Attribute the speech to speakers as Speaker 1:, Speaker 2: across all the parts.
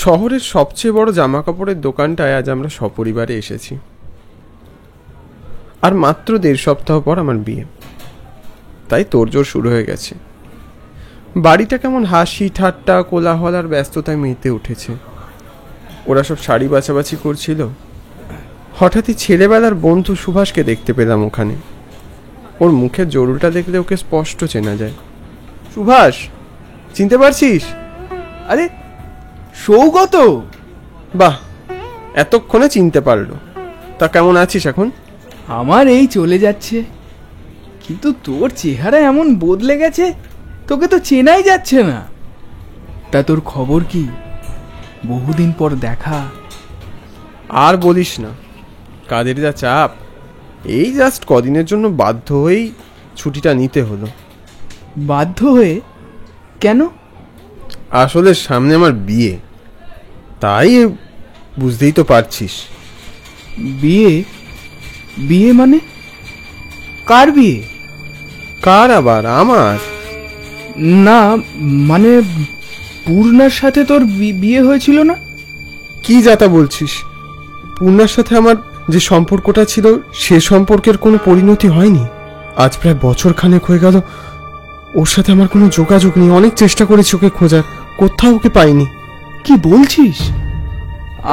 Speaker 1: শহরের সবচেয়ে বড় জামা কাপড়ের দোকানটায় আজ আমরা সপরিবারে এসেছি। আর মাত্র 1.5 সপ্তাহ পর আমার বিয়ে, তাই তোড়জোড় শুরু হয়ে গেছে। বাড়িটা কেমন হাসি ঠাট্টা কোলাহল আর ব্যস্ততায় মেতে উঠেছে। ওরা সব শাড়ি বাছাবাছি করছিল। হঠাৎই ছেলেবেলার বন্ধু সুভাষকে দেখতে পেলাম ওখানে। ওর মুখের জরুলটা দেখলে ওকে স্পষ্ট চেনা যায়। সুভাষ, চিনতে পারছিস?
Speaker 2: আরে সৌগত!
Speaker 1: বাহ, এতক্ষণে চিনতে পারলো। তা কেমন আছিস এখন?
Speaker 2: আমার এই চলে যাচ্ছে, কিন্তু তোর চেহারা এমন বদলে গেছে, তোকে তো চেনাই যাচ্ছে না। তা তোর খবর কি? বহুদিন পর দেখা।
Speaker 1: আর বলিস না, কাজের যা চাপ। এই জাস্ট কদিনের জন্য বাধ্য হয়েই ছুটিটা নিতে হলো।
Speaker 2: বাধ্য হয়ে? কেন?
Speaker 1: আসলে সামনে আমার বিয়ে, তাই বুঝতেই তো পারছিস।
Speaker 2: বিয়ে? বিয়ে মানে? কার বিয়ে?
Speaker 1: কার আবার? আমার।
Speaker 2: না মানে পূর্ণার সাথে তোর বিয়ে হয়েছিল না?
Speaker 1: কি যাতা বলছিস? পূর্ণার সাথে আমার যে সম্পর্কটা ছিল সে সম্পর্কের কোনো পরিণতি হয়নি। আজ প্রায় বছর খানেক হয়ে গেল ওর সাথে আমার কোনো যোগাযোগ নেই। অনেক চেষ্টা করেছি ওকে খোঁজার, কোথাও ওকে পাইনি।
Speaker 2: কি বলছিস?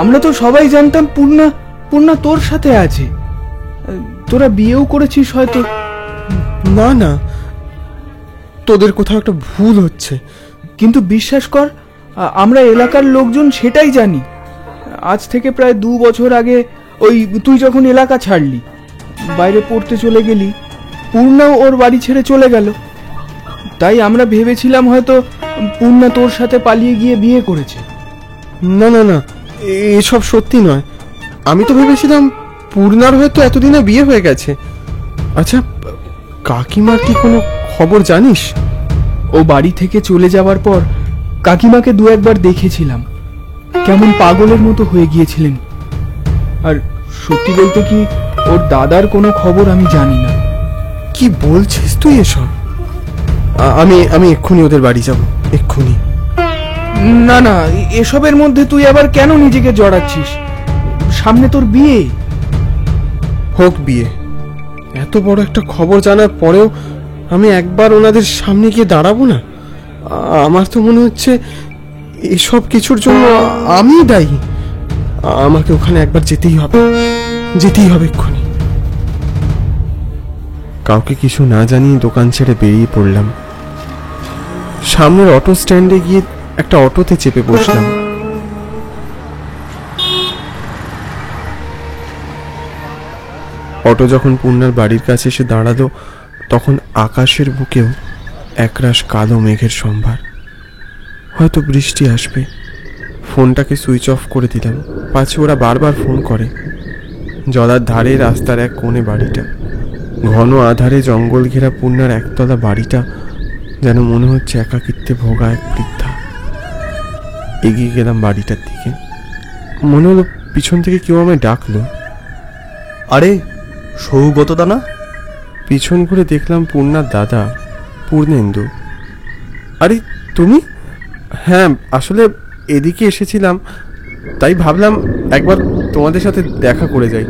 Speaker 2: আমরা তো সবাই জানতাম পূর্ণা তোর সাথে আছে। তোরা বিয়েও করেছিস হয়তো।
Speaker 1: না না, তোদের কোথাও একটা ভুল হচ্ছে।
Speaker 2: কিন্তু বিশ্বাস কর, আমরা এলাকার লোকজন সেটাই জানি। আজ থেকে প্রায় 2 বছর আগে ওই তুই যখন এলাকা ছাড়লি, বাইরে পড়তে চলে গেলি, পূর্ণাও ওর বাড়ি ছেড়ে চলে গেল। তাই আমরা ভেবেছিলাম হয়তো পূর্ণা তোর সাথে পালিয়ে গিয়ে বিয়ে করেছে।
Speaker 1: না না না, এসব সত্যি নয়। আমি তো ভেবেছিলাম পূর্ণার হয়তো এতদিনে বিয়ে হয়ে গেছে। আচ্ছা, কাকিমার কি কোনো খবর জানিস?
Speaker 2: ও বাড়ি থেকে চলে যাওয়ার পর কাকিমাকে 2-1 বার দেখেছিলাম। কেমন পাগলের মতো হয়ে গিয়েছিলেন। আর সত্যি বলতে কি, ওর দাদার কোনো খবর আমি জানি না।
Speaker 1: কি বলছিস তুই এসব? আমি এক্ষুনি ওদের বাড়ি যাব, এক্ষুনি।
Speaker 2: না না, এসবের মধ্যে তুই আবার কেন নিজেকে জড়াচ্ছিস? সামনে তোর বিয়ে।
Speaker 1: হোক বিয়ে, এত বড় একটা খবর জানার পরেও আমি একবার ওনাদের সামনে গিয়ে দাঁড়াবো না? আমার তো মনে হচ্ছে এসব কিছুর জন্য আমি দায়ী। আমাকে ওখানে একবার যেতেই হবে এক্ষুনি। কাউকে কিছু না জানিয়ে দোকান ছেড়ে বেরিয়ে পড়লাম। সামনের অটো স্ট্যান্ডে গিয়ে একটা অটোতে চেপে বসলাম। অটো যখন পূর্ণার বাড়ির কাছে এসে দাঁড়ালো, তখন আকাশের বুকেও একরাশ কালো মেঘের সম্ভার। হয়তো বৃষ্টি আসবে। ফোনটাকে সুইচ অফ করে দিলাম, পাছে ওরা বারবার ফোন করে। জলার ধারে রাস্তার এক কোণে বাড়িটা। ঘন আধারে জঙ্গল ঘেরা পূর্ণার একতলা বাড়িটা যেন মনে হচ্ছে একাকিত্বে ভোগা এক বৃদ্ধা। এগিয়ে গেলাম বাড়িটার দিকে। মনে হলো পিছন থেকে কেউ আমায় ডাকলো।
Speaker 3: আরে সৌগত দা না?
Speaker 1: পিছন ঘুরে দেখলাম পূর্ণার দাদা পূর্ণেন্দু। আরে তুমি? হ্যাঁ, আসলে এদিকে এসেছিলাম, তাই ভাবলাম একবার তোমাদের সাথে দেখা করে যাই।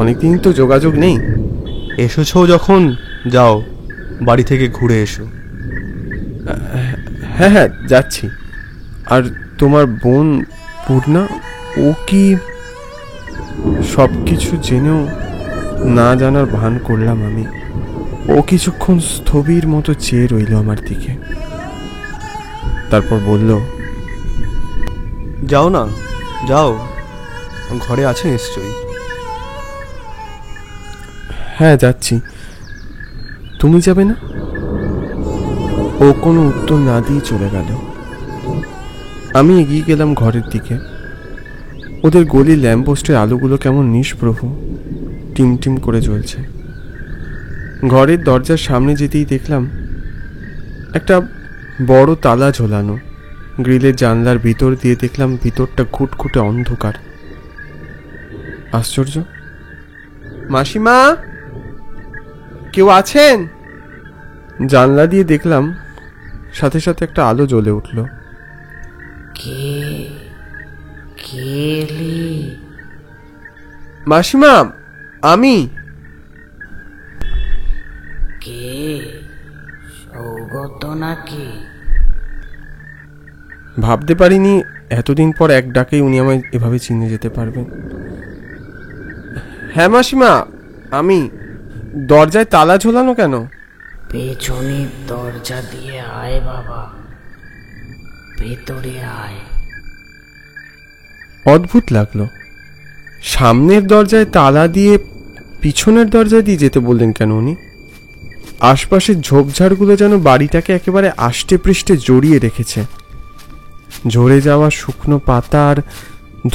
Speaker 1: অনেকদিন তো যোগাযোগ নেই।
Speaker 3: এসেছো যখন, যাও বাড়ি থেকে ঘুরে এসো।
Speaker 1: হ্যাঁ হ্যাঁ, যাচ্ছি। আর তোমার বোন পূর্ণা, ও কি? সব কিছু জেনেও না জানার ভান করলাম আমি। ও কিছুক্ষণ স্থবির মতো চেয়ে রইল আমার দিকে, তারপর বলল,
Speaker 3: যাও না, যাও, ঘরে আছে নিশ্চয়ই।
Speaker 1: হ্যাঁ যাচ্ছি। তুমি যাবে না? ও কোনো উত্তর না দিয়ে চলে গেল। আমি এগিয়ে গেলাম ঘরের দিকে। ওদের গলির ল্যাম্পপোস্টের আলোগুলো কেমন নিষ্প্রভ, টিমটিম করে জ্বলছে। ঘরের দরজার সামনে যেতেই দেখলাম একটা বড় তালা ঝোলানো। গ্রিলের জানলার ভিতর দিয়ে দেখলাম ভিতরটা ঘুটঘুটে অন্ধকার। আশ্চর্য! মাসিমা, কেউ আছেন? জানলা দিয়ে দেখলাম সাথে সাথে একটা আলো জ্বলে উঠল।
Speaker 4: কে? কেলি
Speaker 1: মাসিমা, আমি।
Speaker 4: কে? সৌগত নাকি?
Speaker 1: ভাবতে পারিনি এতদিন পর এক ডাকেই উনি আমায় এভাবে চিনে যেতে পারবেন। হ্যাঁ মাসিমা, আমি। দরজায় তালা ঝোলানো কেন?
Speaker 4: পেছনের দরজা দিয়ে আয় বাবা, ভেতরে আয়।
Speaker 1: অদ্ভুত লাগলো, সামনের দরজায় তালা দিয়ে পিছনের দরজা দিয়ে যেতে বললেন কেন উনি? আশপাশের ঝোপঝাড়গুলো যেন বাড়িটাকে একেবারে আষ্টে পৃষ্ঠে জড়িয়ে রেখেছে। ঝরে যাওয়া শুকনো পাতা আর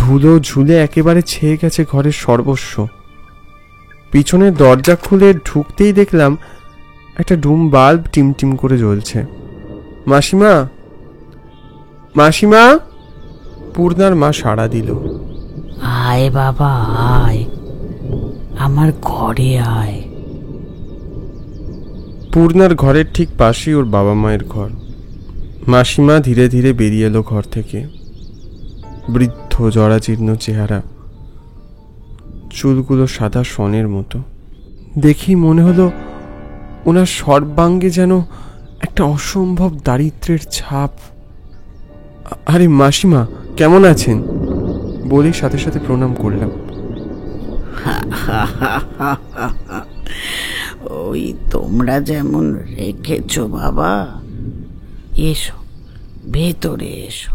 Speaker 1: ধুলো ঝুলে একেবারে ছেয়ে গেছে ঘরের সর্বস্ব। পিছনের দরজা খুলে ঢুকতেই দেখলাম একটা ডুম বাল্ব টিমটিম করে জ্বলছে। মাসিমা, মাসিমা! পূর্ণার মা সাড়া দিল।
Speaker 4: আয় বাবা আয়, আমার ঘরে আয়।
Speaker 1: পূর্ণার ঘরের ঠিক পাশেই ওর বাবা মায়ের ঘর। মাসিমা ধীরে ধীরে বেরিয়ে এলো ঘর থেকে। বৃদ্ধ জরাজীর্ণ চেহারা, চুলগুলো সাদা সনের মতো। দেখেই মনে হলো ওনার সর্বাঙ্গে যেন একটা অসম্ভব দারিদ্র্যের ছাপ। আরে মাসিমা, কেমন আছেন? বলে সাথে সাথে প্রণাম করলাম।
Speaker 4: ওই তোমরা যেমন রেখেছ বাবা, এসো ভেতরে এসো।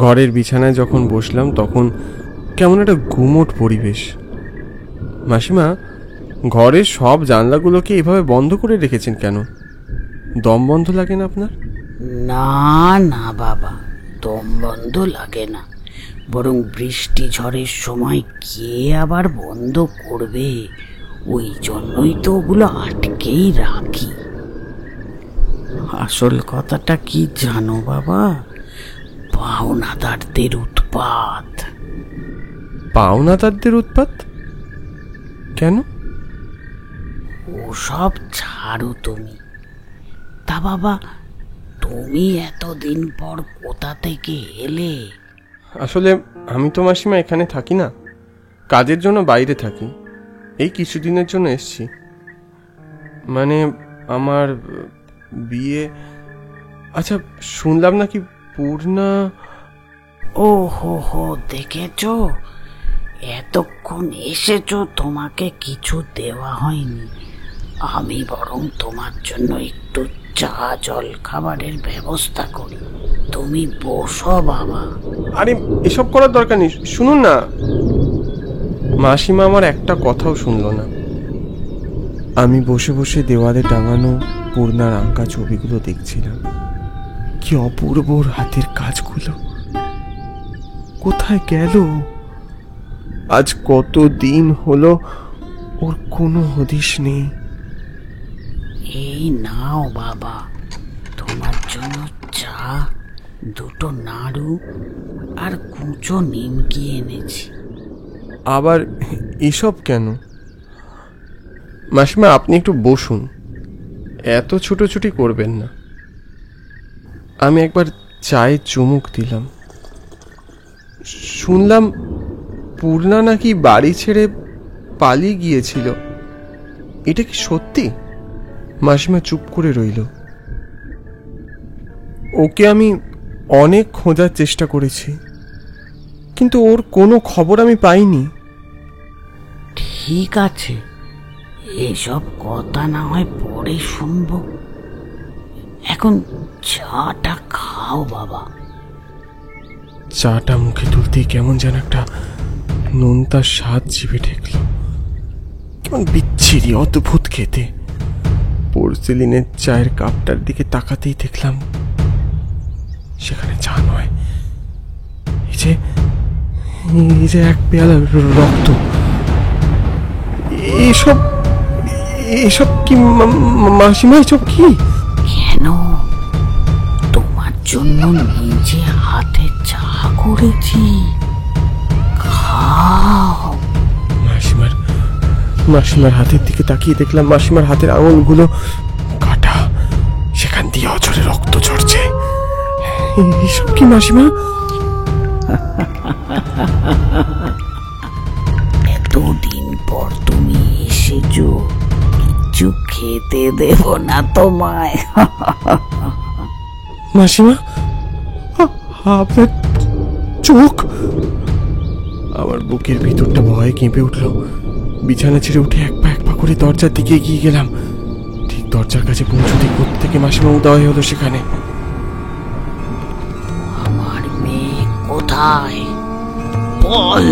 Speaker 1: ঘরের বিছানায় যখন বসলাম তখন কেমন একটা গুমোট পরিবেশ। মাসিমা, ঘরের সব জানলাগুলোকে এভাবে বন্ধ করে রেখেছেন কেন? দম বন্ধ লাগে না আপনার?
Speaker 4: না না বাবা, দম বন্ধ লাগে না, বরং বৃষ্টি ঝড়ের সময় কে আবার বন্ধ করবে, ওই জন্যই তো ওগুলো আটকেই রাখি। আসল কথাটা কি জানো বাবা? পাওনাদারদের উৎপাত।
Speaker 1: পাওনাদারদের উৎপাত? কেন?
Speaker 4: ওসব ছাড়ো তুমি। তা বাবা, তুমি এতদিন পর কোথা থেকে এলে?
Speaker 1: আসলে আমি তো মাসিমা এখানে থাকি না, কাজের জন্য বাইরে থাকি। এই কিছুদিনের জন্য এসছি। মানে আমার বিয়ে। আচ্ছা, শুনলাম নাকি পূর্ণা?
Speaker 4: ও হো, দেখেছো, এতক্ষণ এসেছো, তোমাকে কিছু দেওয়া হয়নি। আমি বরং তোমার জন্য একটু চা জল খাবারের ব্যবস্থা করি। তুমি বসো বাবা।
Speaker 1: আরে এসব করার দরকার নেই, শুনুন না। মাসিমা আমার একটা কথাও শুনলো না। আমি বসে বসে দেওয়ালে টাঙানো পূর্ণার আঁকা ছবিগুলো দেখছিলাম। কি অপূর্ব ওর হাতের কাজগুলো! কোথায় গেল? আজ কত দিন হলো ওর কোনো হদিশ নেই।
Speaker 4: এই নাও বাবা, তোমার জন্য চা, দুটো নাড়ু আর কুচো নিমকি এনেছি।
Speaker 1: আবার এসব কেন? মাসিমা, আপনি একটু বসুন, এত ছুটোছুটি করবেন না। আমি একবার চায়ে চুমুক দিলাম। শুনলাম পূর্ণা নাকি বাড়ি ছেড়ে পালিয়ে গিয়েছিল। এটা কি সত্যি? মাসিমা চুপ করে রইল। ওকে আমি অনেক খোঁজার চেষ্টা করেছি, কিন্তু ওর কোনো খবর আমি পাইনি।
Speaker 4: ঠিক আছে, এসব কথা না হয় পরে শুনবো, এখন চাটা খাও বাবা।
Speaker 1: চাটা মুখে তুলতেই কেমন যেন একটা নোনতার স্বাদ জিভে ঠেকল। কেমন বিচ্ছিরি, অদ্ভুত খেতে। পোর্সেলিনের চায়ের কাপটার দিকে তাকাতেই দেখলাম সেখানে চা নয়, এই যে এক পেয়ালা রক্ত। এসব কি মাসিমা? এসব কি?
Speaker 4: কেন? তোমার জন্য নিজে হাতে চা করেছি, খাও।
Speaker 1: মাসিমার হাতের দিকে তাকিয়ে দেখলাম মাসিমার হাতের আঙুলগুলো কাটা, সেখান দিয়ে অঝরে রক্ত ঝরছে। এসব কি মাসিমা?
Speaker 4: এতদিন পর তুমি এসেছো, কিছু খেতে দেব না তোমায়।
Speaker 1: মাসিমা, আপনার চোখ! আমার বুকের ভিতরটা ভয়ে কেঁপে উঠল। বিছানা ছেড়ে উঠে এক পা করে দরজার দিকে এগিয়ে গেলাম। ঠিক দরজার কাছে পৌঁছতে থেকে মাসিমা উদয় হলো সেখানে।
Speaker 4: আমার মেয়ে কোথায়? বল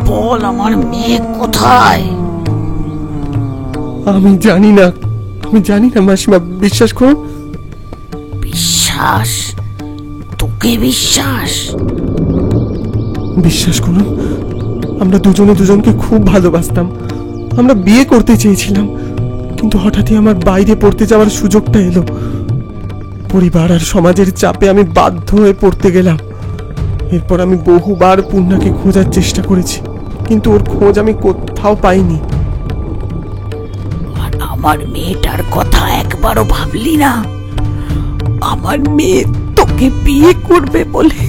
Speaker 4: বল, আমার মেয়ে কোথায়?
Speaker 1: আমি জানি না মাসিমা, বিশ্বাস করুন।
Speaker 4: বিশ্বাস? তোকে বিশ্বাস?
Speaker 1: বিশ্বাস করুন, আমরা দুজনে দুজনকে খুব ভালোবাসতাম। আমরা বিয়ে করতে চেয়েছিলাম, কিন্তু হঠাৎই আমার বাইরে পড়তে যাওয়ার সুযোগটা এলো। পরিবার আর সমাজের চাপে আমি বাধ্য হয়ে পড়তে গেলাম। এরপর আমি বহুবার পূর্ণাকে খোঁজার চেষ্টা করেছি, কিন্তু ওর খোঁজ আমি কোথাও পাইনি।
Speaker 4: আর আমার মেয়েটার কথা একবারও ভাবলি না? আমার মেয়ে তোকে বিয়ে করবে বলে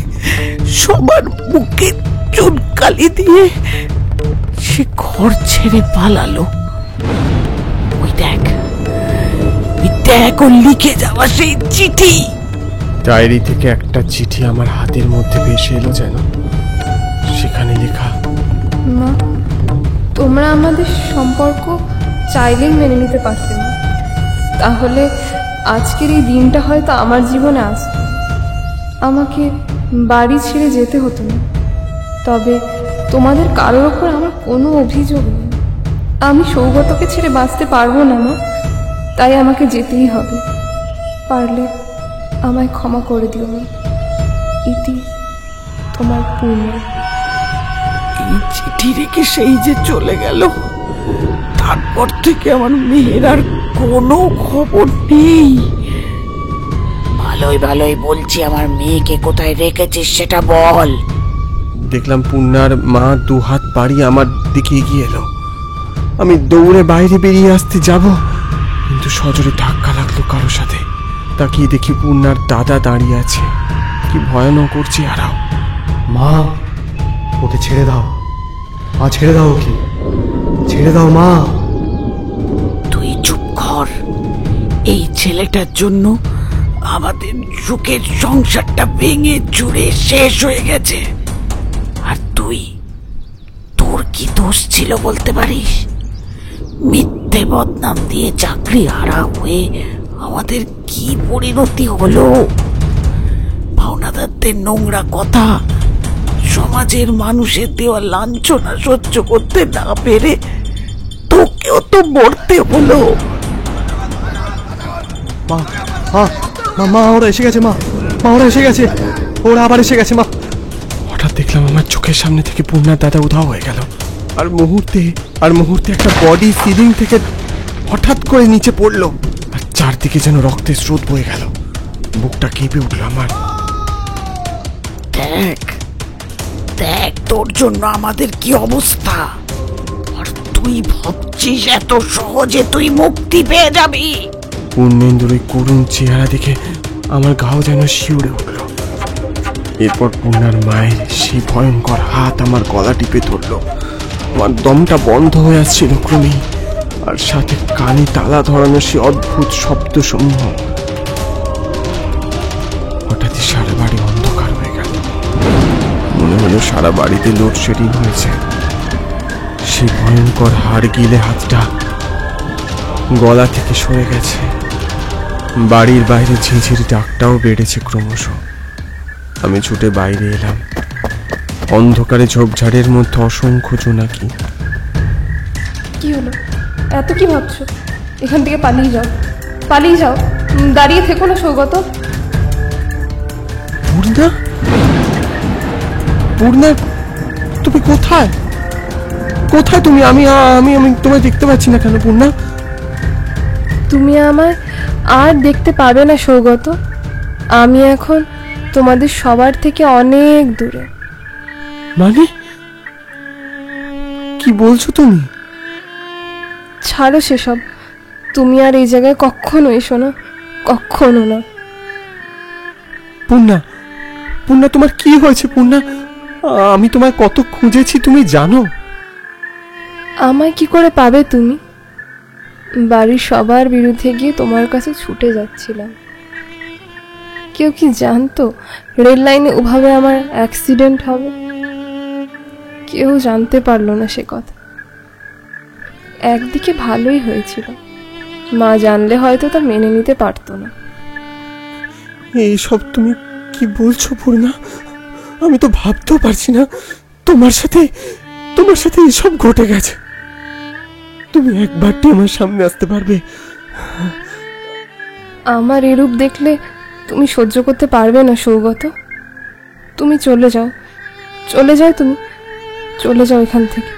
Speaker 4: সবার মুখে চুনকালি দিয়ে সে ঘর ছেড়ে পালালো। ওই দেখ ওর লিখে যাওয়া সেই চিঠি।
Speaker 1: ডায়েরি থেকে একটা চিঠি আমার হাতের মধ্যে ভেসে এলো যেন। সেখানে লেখা,
Speaker 5: মা, তোমরা আমাদের সম্পর্ক চাইলেই মেনে নিতে পারতে না, তাহলে আজকের এই দিনটা হয়তো আমার জীবনে আসতো। আমাকে বাড়ি ছেড়ে যেতে হতো না, তবে তোমাদের কারোর ওপর আমার কোনো অভিযোগ নেই। আমি সৌগতকে ছেড়ে বাঁচতে পারবো না মা, তাই আমাকে যেতেই হবে। পারলে আমায় ক্ষমা করে দিও মা। ইতি, তোমার পূর্ণ।
Speaker 4: এই চিঠি রেখে সেই যে চলে গেল, তারপর থেকে আমার মেয়ের আর কোনো খবর নেই। ভালোই বলছি, আমার মেয়েকে কোথায় রেখেছিস সেটা বল।
Speaker 1: দেখলাম পূর্ণার মা দুহাত বাড়িয়ে আমার দিকে এগিয়ে এলো। আমি দৌড়ে বাইরে বেরিয়ে আসতে যাব, কিন্তু সজোরে ধাক্কা লাগলো কারোর সাথে। তাকিয়ে দেখি পূর্ণার দাদা দাঁড়িয়ে আছে। কি ভয়ানক করছে আরাও।
Speaker 3: মা, ওকে ছেড়ে দাও। মা, ছেড়ে দাও ওকে, ছেড়ে দাও মা।
Speaker 4: তুই চুপ কর। এই ছেলেটার জন্য আমাদের সুখের সংসারটা ভেঙে চুরে শেষ হয়ে গেছে। আর তোর কি দোষ ছিল বলতে পারিস? মিথ্যে বদনাম দিয়ে চাকরি হারা হয়ে আমাদের কি পরিণতি হলো? পাওনাদারদের নোংরা কথা, সমাজের মানুষের দেওয়া লাঞ্ছনা সহ্য করতে না পেরে তোকেও তো মরতে হলো।
Speaker 3: মা মা মা মা, ওরা এসে গেছে মা, ওরা এসে গেছে, ওরা আবার এসে গেছে মা।
Speaker 1: হঠাৎ দেখলাম আমার চোখের সামনে থেকে পূর্ণার দাদা উধাও হয়ে গেল। আর মুহূর্তে একটা বডি সিলিং থেকে হঠাৎ করে নিচে পড়লো। আর চারদিকে যেন রক্তের স্রোত বয়ে গেল। বুকটা কেঁপে উঠল আমার।
Speaker 4: দেখ তোর জন্য আমাদের কি অবস্থা। আর তুই ভাবছিস এত সহজে তুই মুক্তি পেয়ে যাবি?
Speaker 1: পূর্ণেন্দুর ওই করুণ চেহারা দেখে আমার গাও যেন শিউরে উঠল। এরপর পূর্ণার মায়ের সেই ভয়ঙ্কর হাত আমার গলা টিপে ধরল। আমার দমটা বন্ধ হয়ে আসছিল ক্রমেই, আর সাথে কানে তালা ধরানো সে অদ্ভুত শব্দসমূহ। হঠাৎই সারা বাড়ি অন্ধকার হয়ে গেল। মনে হলো সারা বাড়িতে লোডশেডিং হয়েছে। সেই ভয়ঙ্কর হাড় গিলে হাতটা গলা থেকে সরে গেছে। বাড়ির বাইরে ঝিঝির ডাকটাও বেড়েছে ক্রমশ। আমি ছুটে বাইরে এলাম। অন্ধকারে ঝোপঝাড়ের মধ্যে অসংখ্য জোনাকি।
Speaker 5: কি হলো? এত কি ভাবছো? এখান থেকে পালিয়ে যাও। দাঁড়িয়ে থেকো না সৌগত।
Speaker 1: পূর্ণা, তুমি কোথায়? তুমি? আমি তোমায় দেখতে পাচ্ছি না কেন পূর্ণা?
Speaker 5: তুমি আমায় আর দেখতে পাবে না সৌগত। আমি এখন তোমাদের সবার থেকে অনেক দূরে।
Speaker 1: মানে কি বলছো তুমি?
Speaker 5: ছাড়ো সেসব। তুমি আর এই জায়গায় কখনো এসো না, কখনো না।
Speaker 1: পূর্ণা, তোমার কি হয়েছে পূর্ণা? আমি তোমায় কত খুঁজেছি তুমি জানো?
Speaker 5: আমায় কি করে পাবে তুমি? বাড়ির সবার বিরুদ্ধে গিয়ে তোমার কাছে ছুটে যাচ্ছিলাম। কেউ কি জানতো রেল লাইনে ওভাবে আমার অ্যাক্সিডেন্ট হবে? কেউ জানতে পারলো না সে কথা। একদিকে ভালোই হয়েছিল, মা জানলে হয়তো তা মেনে নিতে পারতো না।
Speaker 1: এইসব তুমি কি বলছো পূর্ণা? আমি তো ভাবতেও পারছি না তোমার সাথে এসব ঘটে গেছে। তুমি একবারটি আমার সামনে আসতে পারবে?
Speaker 5: আমার এরূপ দেখলে তুমি সহ্য করতে পারবে না সৌগত। তুমি চলে যাও, তুমি চলে যাও এখান থেকে।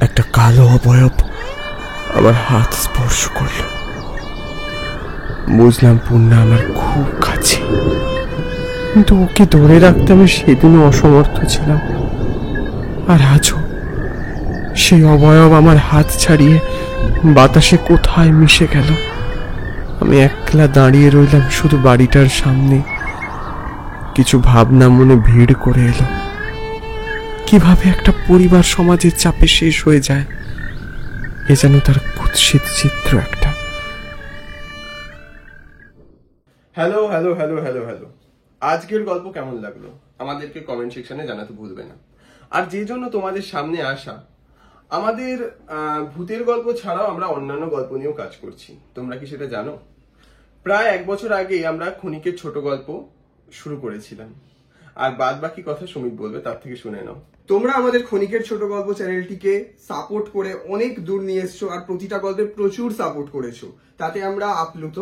Speaker 1: একটা কালো অবয়ব আমার হাত স্পর্শ করল। বুঝলাম পূর্ণা আমার খুব কাছে, কিন্তু ওকে ধরে রাখতে আমি সেদিনও অসমর্থ ছিলাম। আর আজও সেই অবয়ব আমার হাত ছাড়িয়ে বাতাসে কোথায় মিশে গেল। আমি একলা দাঁড়িয়ে রইলাম শুধু বাড়িটার সামনে। কিছু ভাবনা মনে ভিড় করে এলো। কিভাবে একটা পরিবার সমাজের চাপে শেষ হয়ে যায়, এ যেন তার কুৎসিত চিত্র একটা। Hello hello hello hello hello আজকের গল্প কেমন লাগলো আমাদেরকে কমেন্ট সেকশনে জানাতে ভুলবে না। আর যে জন্য তোমাদের সামনে আসা, আমাদের ভূতের গল্প ছাড়াও আমরা অন্যান্য গল্প নিয়েও কাজ করছি। তোমরা কি সেটা জানো? প্রায় 1 বছর আগে আমরা ক্ষণিকের ছোট গল্প শুরু করেছিলাম, আর বাদ বাকি কথা সুমিত বলবে, তার থেকে শুনে নাও। তোমরা আমাদের ক্ষণিকের ছোট গল্প চ্যানেলটিকে সাপোর্ট করে অনেক দূর নিয়ে এসছো, আর প্রতিটা গল্পে প্রচুর সাপোর্ট করেছো, তাতে আমরা আপ্লুত।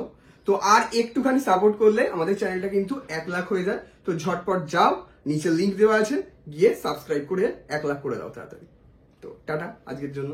Speaker 1: তো আর একটুখানি সাপোর্ট করলে আমাদের চ্যানেলটা কিন্তু 1 লাখ হয়ে যায়। তো ঝটপট যাও, নিচে লিংক দেওয়া আছে, গিয়ে সাবস্ক্রাইব করে 1 লাখ করে দাও তাড়াতাড়ি। তো টাটা আজকের জন্য।